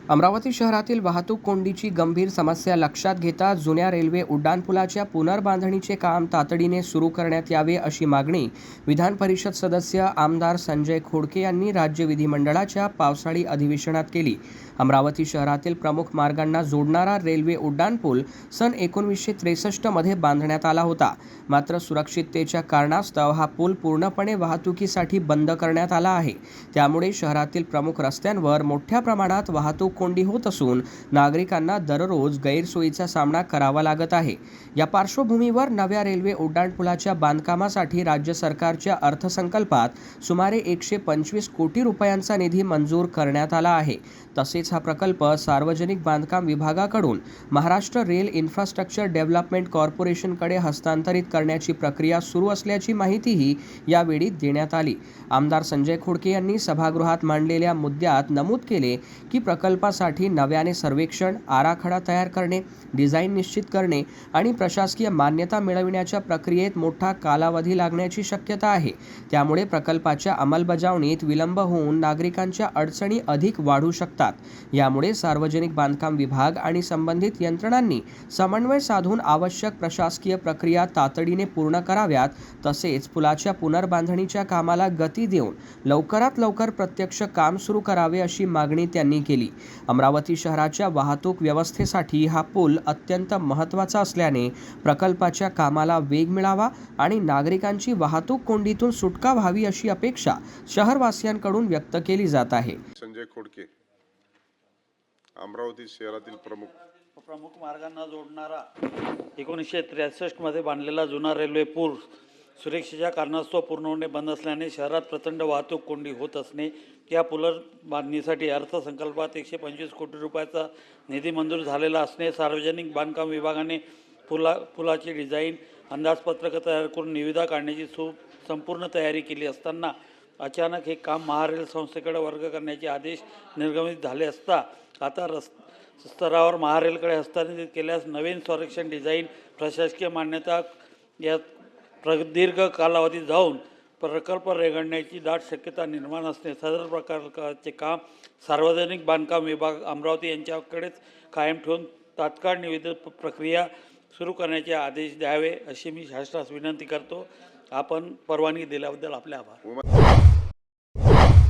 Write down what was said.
अमरावती शहरातील वाहतूक कोंडीची गंभीर समस्या लक्षात घेता जुन्या रेल्वे उड्डाणपुलाच्या पुनर्बांधणीचे काम तातडीने सुरू करण्यात यावे अशी मागणी विधान परिषद सदस्य आमदार संजय खोडके यांनी राज्य विधिमंडळाच्या पावसाळी अधिवेशनात केली। अमरावती शहरातील प्रमुख मार्गांना जोडणारा रेल्वे उड्डाणपूल सन 1963 मध्ये बांधण्यात आला होता। मात्र सुरक्षिततेच्या कारणास्तव हा पूल पूर्णपणे वाहतुकीसाठी बंद करण्यात आला आहे। त्यामुळे शहरातील प्रमुख रस्त्यांवर मोठ्या प्रमाणात वाहतूक कोंडी होत असून नागरिकांना दररोज गैरसोयीचा सामना करावा लागत आहे। या पार्श्वभूमीवर नव्या रेल्वे उड्डाणपुलाच्या बांधकामासाठी राज्य सरकारच्या अर्थसंकल्पात सुमारे 125 कोटी रुपयांचा निधी मंजूर करण्यात आला आहे। तसेच हा प्रकल्प सार्वजनिक बांधकाम विभागाकडून महाराष्ट्र रेल इन्फ्रास्ट्रक्चर डेव्हलपमेंट कॉर्पोरेशनकडे हस्तांतरित करण्याची प्रक्रिया सुरू असल्याची माहितीही यावेळी देण्यात आली। आमदार संजय खोडके यांनी सभागृहात मांडलेल्या मुद्द्यात नमूद केले की प्रकल्पासाठी नव्याने सर्वेक्षण, आराखडा तयार करणे, डिझाईन निश्चित करणे आणि प्रशासकीय मान्यता मिळविण्याच्या प्रक्रियेत मोठा कालावधी लागण्याची शक्यता आहे। त्यामुळे प्रकल्पाच्या अंमलबजावणीत विलंब होऊन नागरिकांच्या अडचणी अधिक वाढू शकतात। यामुळे सार्वजनिक बांधकाम विभाग आणि संबंधित यंत्रणांनी समन्वय साधून आवश्यक प्रशासकीय प्रक्रिया तातडीने पूर्ण कराव्यात। तसेच पुलाच्या पुनर्बांधणीच्या कामाला गती देऊन लवकरात लवकर प्रत्यक्ष काम सुरू करावे अशी मागणी त्यांनी केली। अमरावती शहराच्या वाहतूक व्यवस्थेसाठी हा पूल अत्यंत महत्त्वाचा असल्याने प्रकल्पाच्या कामाला वेग मिळावा आणि नागरिकांची वाहतूक कोंडीतून सुटका व्हावी अशी अपेक्षा शहरवासियांकडून व्यक्त केली जात आहे। संजय खोडके, अमरावती शहरातील प्रमुख मार्गांना जोडणारा 1963 मध्ये बांधलेला जुना रेल्वे पूल सुरक्षेच्या कारणास्तव पूर्णपणे बंद असल्याने शहरात प्रचंड वाहतूक कोंडी होत असणे, या पुनर्बांधणीसाठी अर्थसंकल्पात 125 कोटी रुपयाचा निधी मंजूर झालेला असणे, सार्वजनिक बांधकाम विभागाने पुलाची डिझाईन अंदाजपत्रक तयार करून निविदा काढण्याची संपूर्ण तयारी केली असताना अचानक हे काम महारेल संस्थेकडे वर्ग करण्याचे आदेश निर्गमित झाले असता आता स्तरावर महारेलकडे हस्तांतरित केल्यास नवीन संरक्षण, डिझाईन, प्रशासकीय मान्यता या प्रदीर्घ कालावधी जाऊन प्रकल्प रेंगाळण्याची दाट शक्यता निर्माण असणे, सदर प्रकारचे काम सार्वजनिक बांधकाम विभाग अमरावती यांच्याकडेच कायम ठेवून तात्काळ निविदा प्रक्रिया सुरू करण्याचे आदेश द्यावे अशी मी शासनास विनंती करतो। आपण परवानगी दिल्याबद्दल आपले आभार।